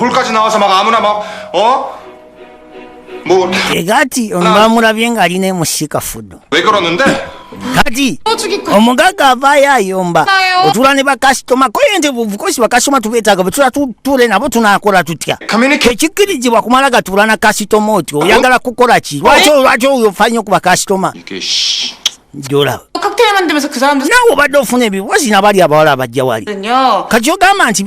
홀까지 나와서 막 아무나 막 뭐 Egati omubamulabye ng'alina emusikafudo. 왜 그러는데? Kati omugagga avaayo ayomba otula ne bakasitoma koye nti buvukosi bakasitoma tubeetaaga bwe tula tule nabo tunaakola tutya tekikkirizibwa kumala gatula na kasitoma otyo oyagala kukola ki lwaki oyo ofanye ku bakasitoma 이게 gyolaba 칵테일 만들면서 그 사람들 naawe obadde ofuna ebiwozi nabali abawala bajja wali 거든요. kati ogamba nti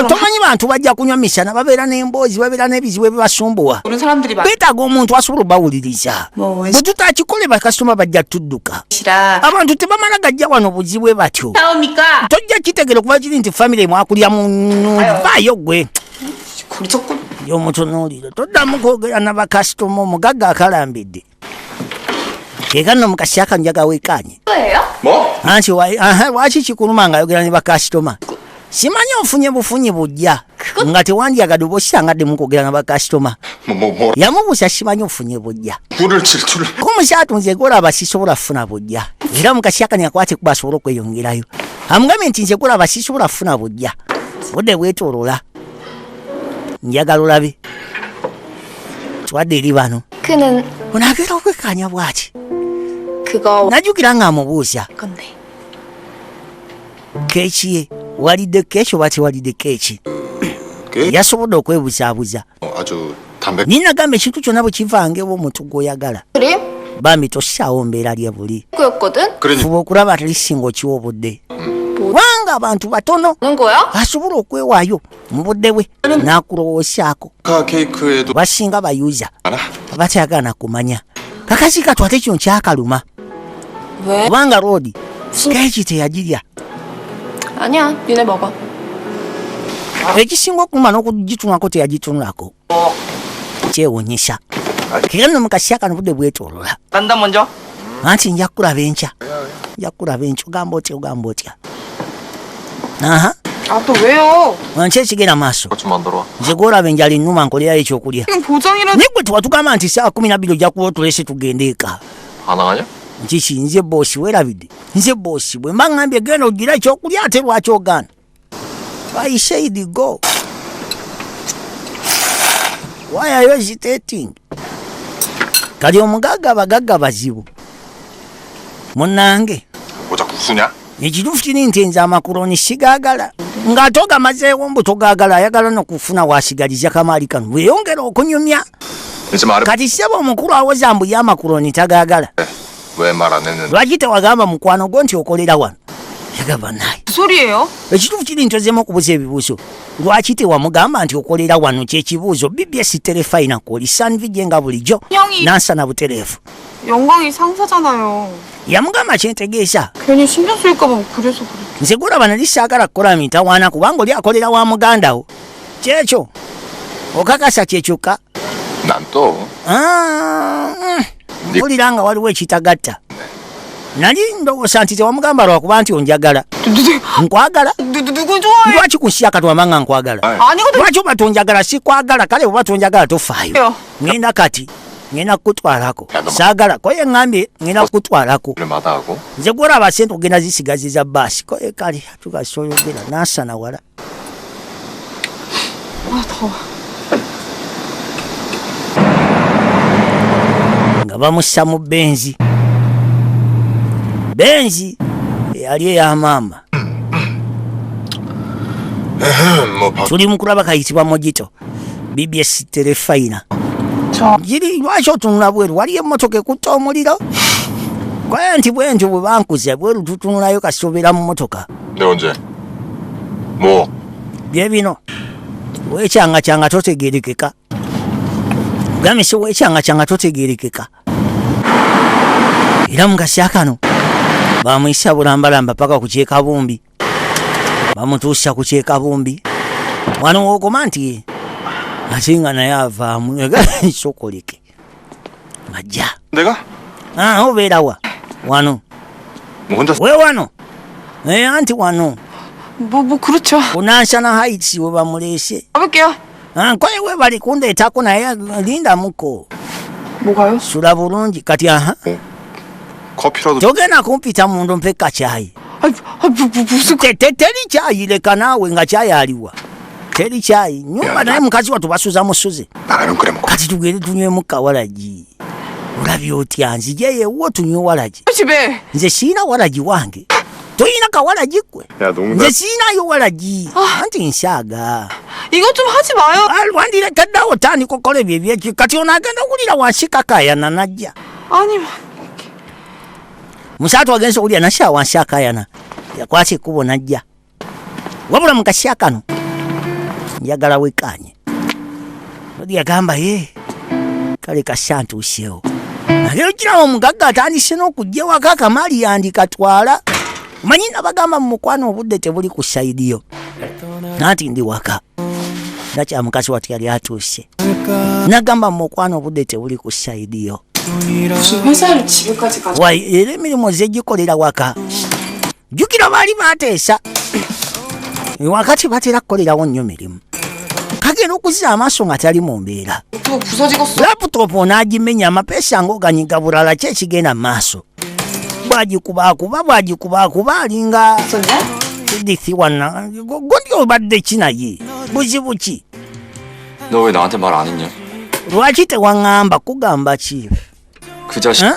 tomanyi bantu bajja kunywa misana babeera n'emboozi babeera n'ebizibu ebibasumbuwa 그런 사람들이 beetaaga omuntu asobola obawuliriza 뭐 bwe tutakikole bakasitoma bajja tudduka 시라 abantu tebamala gajja wano buzibwe batyo 나옵니까? tojja kitegere okuba kiri nti famire mwakulya vaayo gwe 우리 조금 yomutunuulire toddamu kwogera nabakasitoma omugagga akalambidde kekano mukasi akanjaga wekanye 거예요? 뭐? anti lwaki kikuluma ngaayogera ne bakasitoma simanyi ofunye bufunyi bujja nga tewandyagadde oba osisangaddemu kwogera na bakasitoma 뭐 yamubuusa simanyi ofunye bujja 물을 질투를 kumusatunze golaba sisobola kufuna bujja era mukasi akani akwate kuba asobola okweyongerayo amugambye nti nze golaba sisobola kufuna bujja budde bwetolola njagala olabe twadde eri bano 그는 onaagera okwekanya bwaki 그거 najjukira nga amubuuza 건데. keeki ye walidde keeki oba tewalidde keeki 게 yasobodde okwebuzaabuza 아주 담백 ninagamba ekintu kyonna bwe kivangaewo omuntu gw'oyagala 그림? bambi tossaawo mbeera lye buli 그였거든? 그러니 fuba okulaba talisinga okiwa obudde kubanga abantu batono 하는 거야? asobola okwewaayo mu budde bwe n'akulowoosaako 케이크에도 basinga bayuza 많아 batyagala na kumanya kakasi katwate kino kyakaluma 왜? kubanga roodi keeki teyagirya 아니야, 니네 먹어. ekisinga okuluma n'okugitunulako teyagitunulako kyewunyisa kegano mukasi akano budde bwetolola 간다 먼저. anti nja kulaba enkya nja kulaba enkya ogamba otya aha 아 또 왜요? nki ekigenda maaso 좀 만들어 nze gwolaba enjala ennuma nkolerayo ekyokulya 지금 보장이라 naye gwe tewatugamba nti saawa 12 ojja kuba otulese tugende eka 안 나가냐? nkiki nze boosi weerabidde nze boosi bwe mba ngambye genda ogira ekyokulya ate lwaki ogaana I said go why are you hesitating kali omugagga abagagga bazibu munnange 뭐 자꾸 웃으냐? ekituufu kiri nti nze amakuroni sigaagala ng'ate ogamazeewo mbu togaagala ayagala nokufuna waasigaliza kamaali kano weeyongera okunyumya 이제 말해 kati ssebo omukulu awoza mbu ye amakuroni tagaagala 왜 말 안 했는데 lwaki tewagamba mukwano gwo nti okolera wano yagamba naye 무슨 소리예요? ekituufu kiri nti ozemu okubuuza ebibuuzo lwaki tewamugamba nti okolera wano kyekibuuzo bbs terefayina kwoli sanvije nga bulijjo 형이 nansana butereevu 영광이 상사잖아요. yamugamba kyentegeeza 괜히 신경 쓰일까봐 그래서 그래. nze golaba nali saagala kukola mitawaana kubanga oli akolera wa mugandawo kyekyo okakasa kyekyokka 난또 mpulira nga waliwo ekitagatta nali ndowooza nti tewamugamba lwakuba nti onjagala nkwagala 누구 좋아해? lwaki kunsiya katwama nga nkwagala 아니거든. lwaki oba tonjagala sikwagala kale oba tonjagala tofaayo ngenda kati ngenda kukutwalako saagala koye ŋŋambye ngenda kukutwalako 마다하고 nze gwolaba sente ogenda zisigaziza baasi koye kale tugasoyogera nansana wala 아 더워. nga bamussa mu benzi eyali ey'amaama 뭐 밥 tuli mu kulaba kayitibwa mojito bbs terefayina giri lwaki otunula bweru waliyo emmotoka ekutta omuliro kwaye nti bwentyo bwe bankuza bweru tutunulayo kasobera mu mmotoka 네 언제? 뭐? bye bino weekyanga totegerekeka gambe se weekyanga totegerekeka era mugasi akano bamuyisa bulambalamba paka ku kyekabumbi bamutuusa ku kyekabumbi wano wookoma nti ate nga naye avaamu sokoleke majja 내가? obeerawa wano 뭐 혼자 we wano anti wano 뭐 그렇죠. kunansana heights we bamuleese 가볼게요. koye we bali kundeetako naye lindamuko 뭐가요? sula bulungi kati 커피라도 togenda kumpita mundu mpeka kyayi 무슨 teri kyayi leka naawe nga kyayi aliwa teri kyayi nyumba naye mukazi wattu basuza musuze 나라는 끓여 먹고. kati tugende tunywemu kawalagi olabye otya nzijeyewo tunywe walagi 집에. nze siina walagi wange toyina kawalagi gwe 야 농담. nze siinayo walagi anti nsaaga 이거 좀 하지 마요. wandirekeddewo tandika okola ebyo ebyeki kati ono agenda okulira wansi kakayana najja 아니, musaatu agenza okulya nashaa wansi akayana yakwasa ekkubo najja wabula mukasya kano njagala wekanye odi yagamba ye kale kasya ntuuseewo naye okirawo omugagga atandise n'okujja ewaka akamaali yandikatwala omanyi nabagamba mu mukwano obudde tebuli ku sayidiyo nanti ndi waka nakya mukazi wati yali atuuse nagamba mu mukwano obudde tebuli ku sayidiyo 회사를 집에까지 가져. wa era emirimu zegikolera waka jjukira baali bateesa wakati batera kukolerawo nnyo mirimu kagenda okuzza amaaso nga tali mu mbeera 또 부서지겠어. laputopu onaagimenya amapeesa ng'oganyiga bulala ki ekigenda mu maaso bwagikubaakuba alinga 썼냐? dithi wanna gondi obadde ki naye buzibu ki 너 왜 나한테 말 안 했냐? lwaki tewaŋŋamba kugamba ki 그 자식.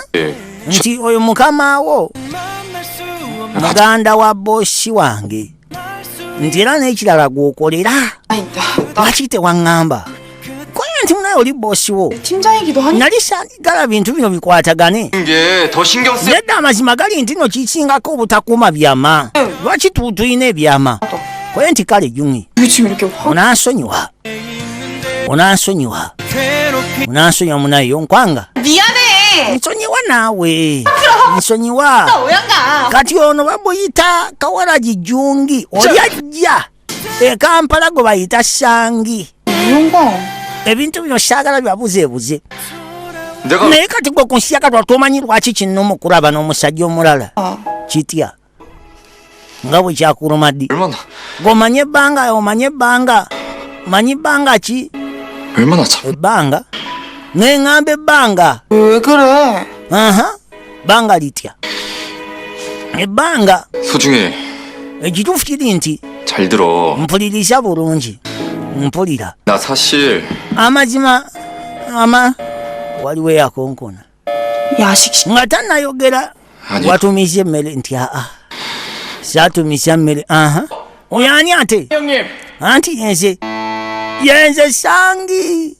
nti oyo mukamawo muganda wa bosi wange nti era n'ekirala gw'okolera 아니, 나 lwaki tewaŋŋamba koye nti munaye oli bosi wo 팀장이기도 하니. nali sandigala bintu bino bikwatagane 게더 신경 쓰. nedda amazima gali nti no kisingako obutakuuma byama lwaki tulina ebyama koye nti kale jungi 왜 지금 이렇게 화? onansonyiwa munaye yonkwanga 미안해. nsonyiwa naawe nsonyiwa 오양가. kati ono bamuyita kawalagi jungi oli ajja ekampala gwe bayita sangi 오양가. ebintu bino saagala byabuzeebuze 내가 naye kati gwe ku nsi yakatwa tomanyi lwaki kinoma okulaba n'omusajja omulala 아, kitya nga bwe kyakuluma ddi 얼마나 g'omanye ebbanga manyi bbanga ki 얼마나 참. ebbanga neŋŋamba ebbanga 왜 그래? aha bbanga litya ebbanga 소중해. ekituufu kiri nti 잘 들어. mpuliriza bulungi mpulira 나 사실 amazima waliwo eyakonkona 야식. nga tannayogera 아니. watumiza emmere nti aa saatumiza mmere aha oyo ani ate 형님. anti yenze sangi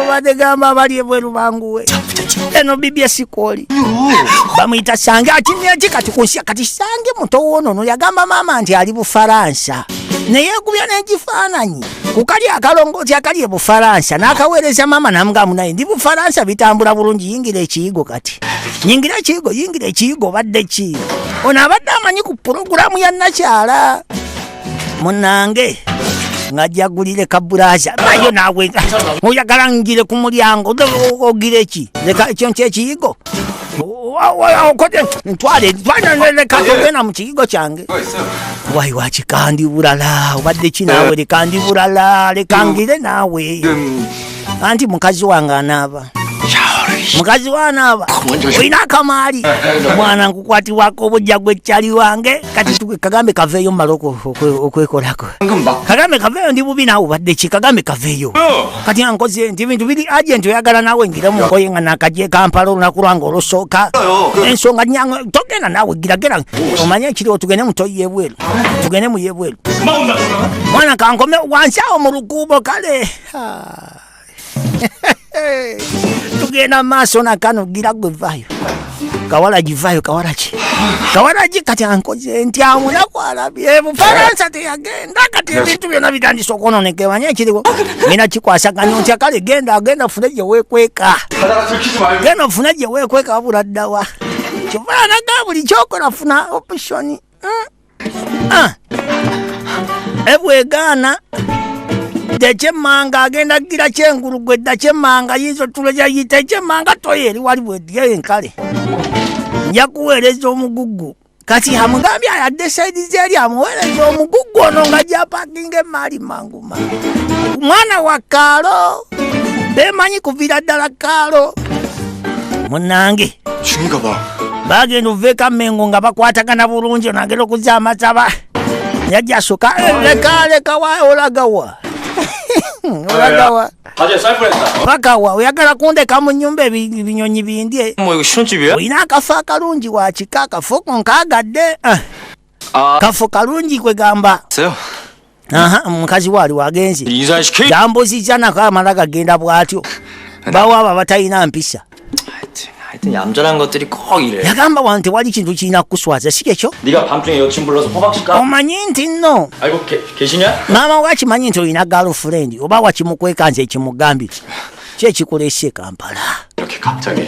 badegamba bali ebweru banguwe eno bibye sikoli bamwita sange akineki kati kunsya kati sange mutowonono yagamba maama nti ali bufalansa neyegubya n'ekifaananyi kukali akalongooti akali e bufalansa n'akaweereza maama namugamu naye ndi bufalansa bitambula bulungi yingira ekiyigo kati yingira ekiyigo badde ki ono abadde amanyi ku pulogulamu ya nakyala munange ngajjagulire kabulaza nayo naawe oyagala ngire ku mulyango ogire ki leka ekyo nti ekiyigo leka togenda mu kiyigo kyange wayi wakikandi bulala obadde ki naawe lekandi bulala lekangire naawe anti mukazi wange anaaba mukazi wanaaba olina akamaali omwana nkukwatibwako obujja gw'ekyali wange kati kagambe kaveeyo mmala okwekolako kagambe kaveeyo ndi bubi naawe obadde ki kagambe kaveeyo kati ankoze nti bintu biri agenti oyagala naawe ngire mu nkoye nga nakajje kampala olunaku lwange olusooka ensonga nyange togenda naawe giragera omanye ekiriwo tugende mutoyi yebweru tugende mu yebweru mwana kankome wansi awo mu lukuubo kale tugenda maaso nakano gira gwe vayo kawalagi vayo kawalagi kati ankoze nti amunaku alabye bufalansa teyagenda kati ebintu byonna bitandise okwononeka manye ekiriwo mina kikwasaganya nti akale genda fune gye weekweka genda ofune gye weekweka wabula ddawa kifaanaga buli kyokola funa oputioni ebwegaana dekyemmanga agenda gira kyengulu gwedda kyemmanga yizo tulejayita ekyemmanga toyo eri wali bweddiyo enkale nja kuweereza omugugu kati amugambye ayadde saidi zeeri amuweereza omugugu ono nga gyapakinga emaali manguma mwana wa kaalo bemanyi kuviira ddala kaalo munange 중이가 봐. bagenda oveeka mengo nga bakwatagana bulungi onagenda okuzza amataba 야자소가 leka wa olagawa olagawa 바지에 쌀 뻔했다. bakawa oyagala kundeka mu nyumba ebinyonyi bindye 뭐 이거 신혼집이야? olina akafo akalungi wakika akafo konkagadde 아, kafo kalungi kwegamba 있어요. mukazi waali wagenze 인사시켜. jambuziza nako amala gagenda bw'atyo bawaaba batalina mpisa 하여튼 얌전한 것들이 꼭 이래. yagamba wano tewali kintu kirina kukuswaza si kyekyo 네가 밤중에 여친 불러서 호박씨 까. omanyi nti nno 알고 계시냐? maama wakimanyi nti olina girlfriend oba wakimukwekanza ekimugambire kyekikulese kampala 이렇게 갑자기.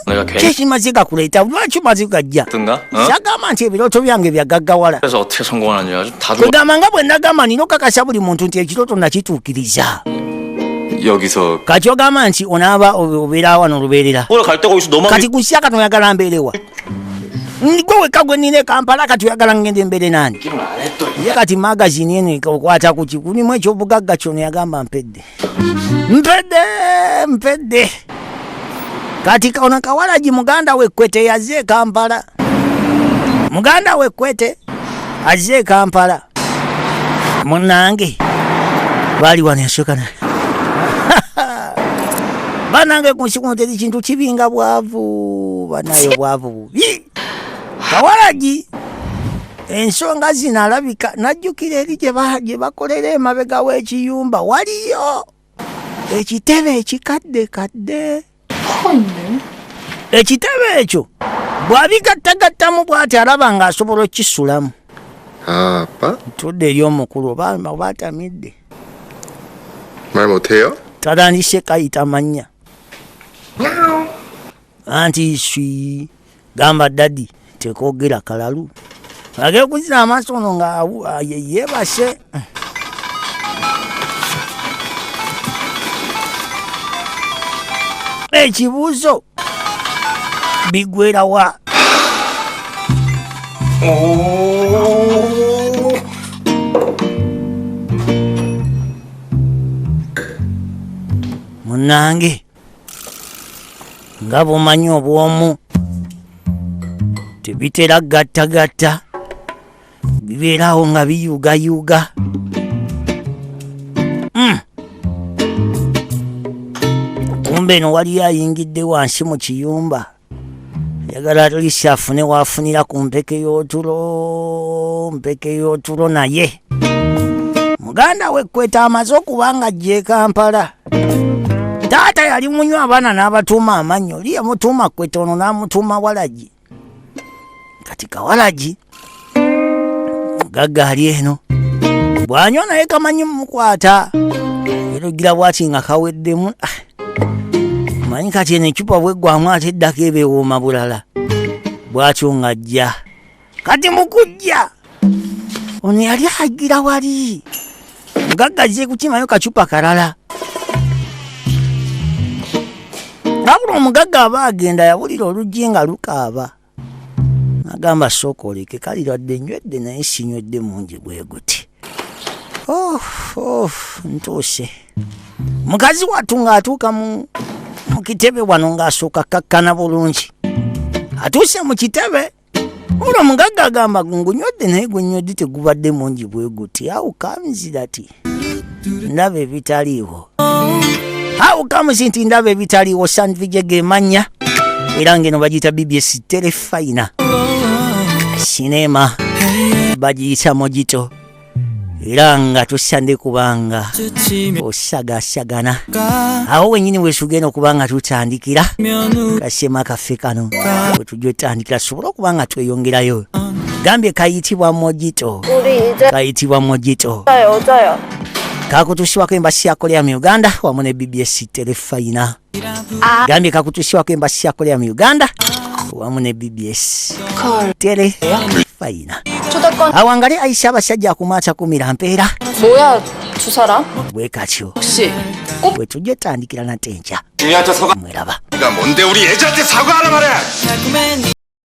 내가 괜히 kyekimaze gakuleeta lwaki omaze gajja 뜬가? kyagamba nti ebirooto byange byagaggawala 그래서 어떻게 성공하는지 아주 다들 kwegamba nga bwe nagamba nina okakasa buli muntu nti ekirooto nakituukiriza 여기서 kati ogamba nti onaaba obeera wano olubeerera 오늘 갈 데가 어디서 너만 kati ku nsi akati oyagala mbeerewa gwe wekka gwe nina ekampala kati oyagala ngende mbeere nani 기분 안 했더. ye kati magazini eno okwata ku kikulimu ekyobugagga kyono yagamba mpedde kati ono Kawalagi muganda we Kwete yazze Kampala muganda we Kwete azze Kampala munange bali wano yasokana banange kunsiku teri kintu kibinga bwavu banayo bwavu bubi Kawalagi ensonga zino alabika najjukira eri gye bakolera emabega w'ekiyumba waliyo ekitebe ekikaddekadde ekitebe ekyo bw'abigattagattamu bw'ati alaba ng'asobola okukisulamu 아빠? tudde eri omukulu oba atamidde 말 못해요? tatandise kayita mannya anti swi gamba dadi tekoogera kalalu agekuzira amaaso ono nga yeebase ekibuuzo bigwerawa munange nga bumanyi obwomu tebitera gattagatta bibeerawo nga biyugayuga kumbe eno waliyo ayingidde wansi mu kiyumba yagala atolisi afune waafunira ku mpeke y'otulo naye muganda we Kwete amaze okuba nga ajja Kampala taata yali munywa abaana n'abatuuma amannyo oli yamutuuma Kwete ono n'amutuuma Walagi kati Kawalagi mugagga ali eno bw'anywa naye kamanyi mumukwata erugira bwati nga kaweddemu manyi kati eno ecupa bweggwamu ate eddako ebeewooma bulala bwatyo ng'ajja kati mukujja ono yali agira wali mugagga azze kukimayo kacupa kalala wabula omugagga aba agenda yawulira oluggi nga lukaaba agamba sooka oleke kaliradde nywedde naye sinywedde mungi bwe guti ntuuse mukazi wattu ng'atuuka mu kitebe wano ng'asooka kakkana bulungi atuuse mu kitebe olwo omugagga agamba ngunywedde naye gwenywedde tegubadde mungi bwe guti awo kamuzirati ndaba ebitaliiwo awo kamuzi nti ndaba ebitaliiwo sandvije gemannya era ngeno bagiyita BBS telefayina sinema bagiyita Mojito era nga tusande kubanga osagasagana awo wenyini wesugenda okubanga tutandikira kasema kaffe kano wetujja otandikira sobola okubanga tweyongerayo gambye kayitibwa Mojito kakutusiwako embasi ya Korea mu Uganda wamu ne BBS telefayina gambye kakutusiwako embasi ya Korea mu Uganda wamu ne BBS telefayina awangali Aisha abasajja akumaata kumira mpeera 뭐야 두 사람? bwe katyo 혹시 bwe tujja otandikira nate enkya 중요한테 사과 mweraba 네가 뭔데 우리 애지한테 사과하라 말해